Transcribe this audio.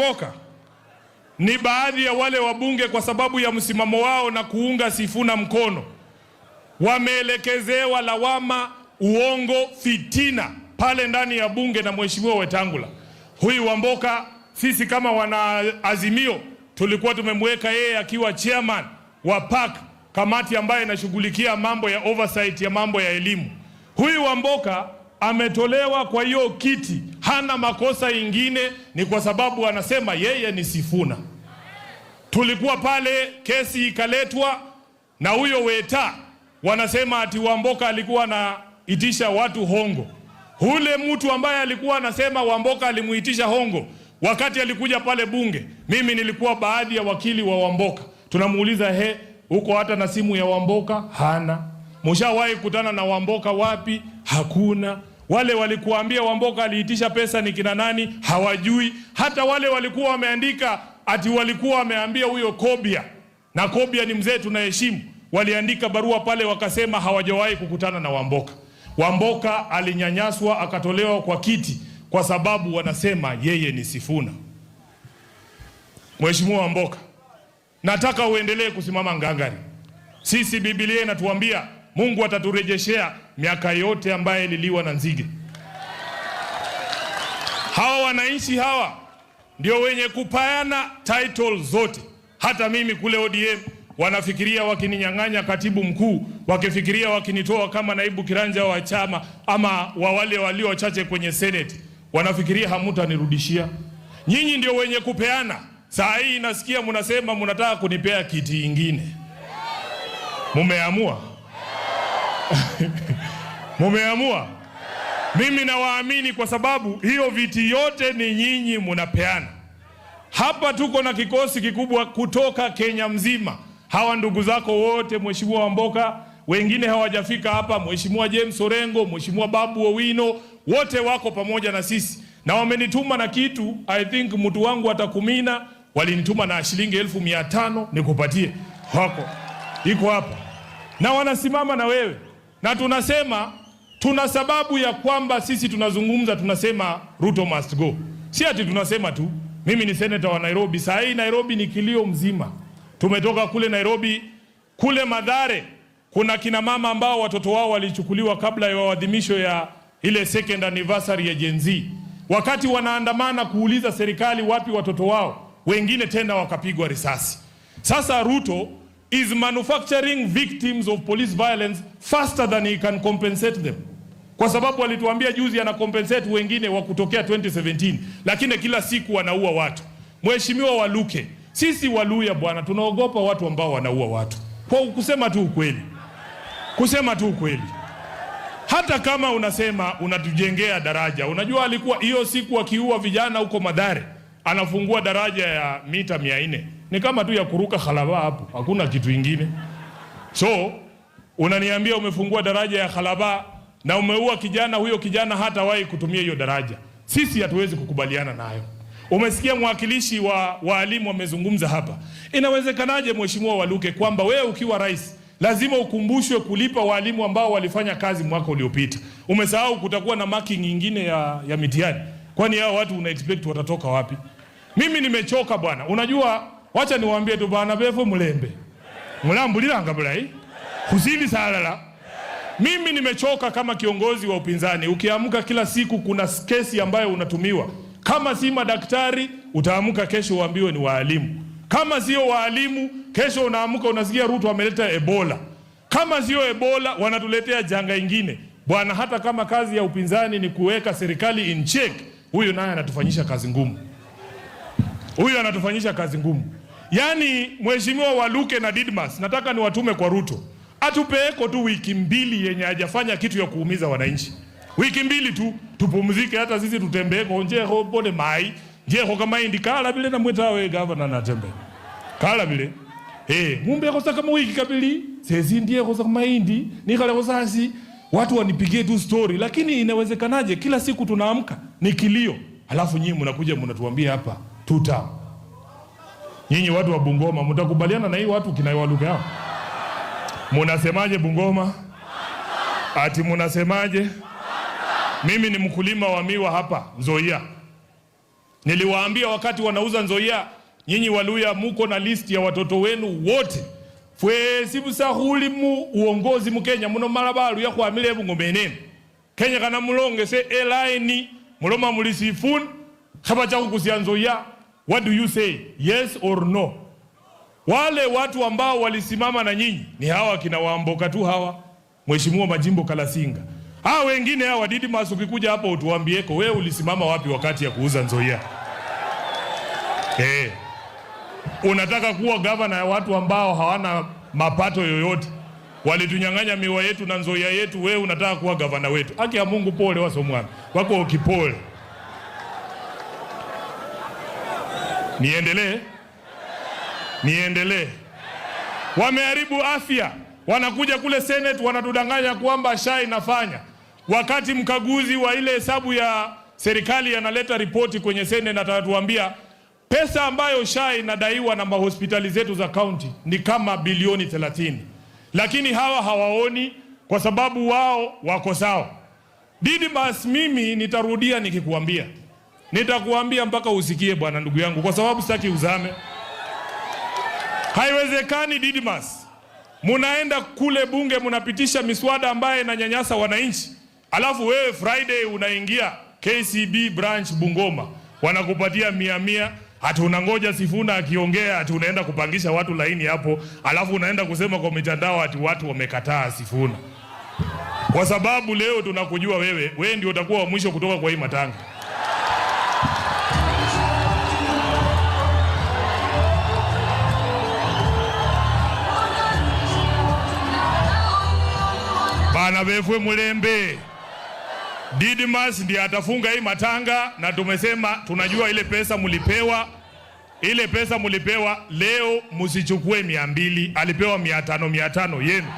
Wamboka ni baadhi ya wale wabunge kwa sababu ya msimamo wao na kuunga Sifuna mkono wameelekezewa lawama, uongo, fitina pale ndani ya bunge na Mheshimiwa Wetangula. Huyu Wamboka sisi kama wana Azimio tulikuwa tumemweka yeye akiwa chairman wa PAC, kamati ambayo inashughulikia mambo ya oversight ya mambo ya elimu. Huyu Wamboka ametolewa kwa hiyo kiti, hana makosa ingine, ni kwa sababu anasema yeye ni Sifuna. Tulikuwa pale, kesi ikaletwa na huyo Weta wanasema ati Wamboka alikuwa anaitisha watu hongo. Ule mtu ambaye alikuwa anasema Wamboka alimuitisha hongo, wakati alikuja pale bunge, mimi nilikuwa baadhi ya wakili wa Wamboka. Tunamuuliza, uko hata na simu ya Wamboka? Hana. Mshawahi kutana na Wamboka wapi? Hakuna. Wale walikuambia Wamboka aliitisha pesa ni kina nani? Hawajui. Hata wale walikuwa wameandika ati walikuwa wameambia huyo Kobia, na Kobia ni mzee tunaheshimu, waliandika barua pale wakasema hawajawahi kukutana na Wamboka. Wamboka alinyanyaswa akatolewa kwa kiti kwa sababu wanasema yeye ni Sifuna. Mheshimiwa Wamboka, nataka uendelee kusimama ngangari. Sisi Biblia inatuambia Mungu ataturejeshea miaka yote ambaye ililiwa na nzige. Hawa wananchi hawa ndio wenye kupayana title zote. Hata mimi kule ODM wanafikiria wakininyang'anya katibu mkuu, wakifikiria wakinitoa kama naibu kiranja wa chama ama wa wale walio wachache kwenye Senate, wanafikiria hamutanirudishia. Nyinyi ndio wenye kupeana. Saa hii nasikia mnasema mnataka kunipea kiti ingine. Mumeamua? Mumeamua? Mimi nawaamini kwa sababu hiyo viti yote ni nyinyi mnapeana. Hapa tuko na kikosi kikubwa kutoka Kenya mzima. Hawa ndugu zako wote, Mheshimiwa Wamboka, wengine hawajafika hapa, Mheshimiwa James Orengo, Mheshimiwa Babu Owino, wote wako pamoja na sisi. Na wamenituma na kitu, I think mtu wangu atakumina, walinituma na shilingi 1500 nikupatie. Wako. Iko hapa. Na wanasimama na wewe. Na tunasema, tuna sababu ya kwamba sisi tunazungumza, tunasema Ruto must go. Si ati tunasema tu. Mimi ni senator wa Nairobi. Saa hii Nairobi ni kilio mzima. Tumetoka kule Nairobi, kule Mathare, kuna kina mama ambao watoto wao walichukuliwa kabla ya maadhimisho ya ile second anniversary ya Gen Z. Wakati wanaandamana kuuliza serikali wapi watoto wao, wengine tena wakapigwa risasi. Sasa Ruto is manufacturing victims of police violence faster than he can compensate them. Kwa sababu walituambia juzi ana compensate wengine wa kutokea 2017, lakini kila siku wanaua watu. Mheshimiwa Waluke, sisi Waluya bwana tunaogopa watu ambao wanaua watu. Kwa kusema tu ukweli. Kusema tu ukweli. Hata kama unasema unatujengea daraja, unajua alikuwa hiyo siku akiua vijana huko Mathare, anafungua daraja ya mita 400. Ni kama tu ya kuruka Khalaba hapo, hakuna kitu kingine. So, unaniambia umefungua daraja ya Khalaba na umeua kijana, huyo kijana hatawahi kutumia hiyo daraja. Sisi hatuwezi kukubaliana nayo. Umesikia mwakilishi wa walimu wamezungumza hapa. Inawezekanaje Mheshimiwa Waluke kwamba wewe ukiwa rais lazima ukumbushwe kulipa walimu ambao walifanya kazi mwaka uliopita? Umesahau kutakuwa na marking nyingine ya mitihani. Kwani hao watu una expect watatoka wapi? Mimi nimechoka bwana. Unajua, wacha niwaambie tu bwana Befo Mulembe. Mulambuliranga bulai. Kusili salala. Mimi nimechoka kama kiongozi wa upinzani. Ukiamka kila siku kuna kesi ambayo unatumiwa. Kama si madaktari, utaamka kesho uambiwe ni walimu. Kama sio walimu, kesho unaamka unasikia Ruto ameleta Ebola. Kama sio Ebola, wanatuletea janga ingine. Bwana, hata kama kazi ya upinzani ni kuweka serikali in check, huyo naye anatufanyisha kazi ngumu. Huyo anatufanyisha kazi ngumu. Yaani Mheshimiwa Waluke na Didmas, nataka ni watume kwa Ruto. Atupeeko tu wiki 2 yenye hajafanya kitu ya kuumiza wananchi. Wiki 2 tu tupumzike, hata sisi tutembee konje ho pole mai. Je ho kama indi kala bile na mwetawe governor na tembe. Kala bile. Mumbe kosa kama wiki kabili, sezi ndiye kosa kama indi, nikale kosasi, watu wanipigie tu story, lakini inawezekanaje kila siku tunaamka ni kilio. Alafu nyinyi mnakuja mnatuambia hapa tuta. Nyinyi watu wa Bungoma mtakubaliana na hii watu kina Waluke hao? Munasemaje Bungoma? Ati munasemaje? Mimi ni mkulima wa miwa hapa Nzoia. Niliwaambia wakati wanauza Nzoia, nyinyi Waluya muko na list ya watoto wenu wote. Fwe sibusahuli mu uongozi mu Kenya muno malabalu ya kwamile bungomenene. Kenya kana mulonge se elaini muloma mulisifun khabacha kukusia Nzoia. What do you say? Yes or no? Wale watu ambao walisimama na nyinyi ni hawa kina Wamboka tu hawa, Mheshimiwa Majimbo Kalasinga. Hawa wengine hawa Didmas, ukikuja hapa utuambieko wewe ulisimama wapi wakati ya kuuza Nzoia? Unataka kuwa gavana ya watu ambao hawana mapato yoyote, walitunyang'anya miwa yetu na Nzoia yetu, wewe unataka kuwa gavana wetu? Haki ya Mungu, pole wasomwana wako ukipole. Niendelee. Wameharibu afya, wanakuja kule Senate wanatudanganya kwamba SHA inafanya. Wakati mkaguzi wa ile hesabu ya serikali analeta ripoti kwenye Senate na atatuambia pesa ambayo SHA inadaiwa na mahospitali zetu za county ni kama bilioni 30. Lakini hawa hawaoni kwa sababu wao wako sawa. Didmas, mimi nitarudia nikikuambia. Nitakuambia mpaka usikie bwana ndugu yangu, kwa sababu sitaki uzame. Haiwezekani Didmas, munaenda kule bunge munapitisha miswada ambaye inanyanyasa wananchi. Alafu wewe Friday unaingia KCB branch Bungoma, wanakupatia 100. Hata unangoja Sifuna akiongea, hata unaenda kupangisha watu laini hapo, alafu unaenda kusema kwa mitandao ati watu wamekataa Sifuna. Kwa sababu leo tunakujua wewe ndio utakuwa wa mwisho kutoka kwa hii matanga. Bana befwe mulembe. Didmas ndiye atafunga hii matanga, na tumesema tunajua ile pesa mulipewa leo, musichukue 200, alipewa 500 yenu.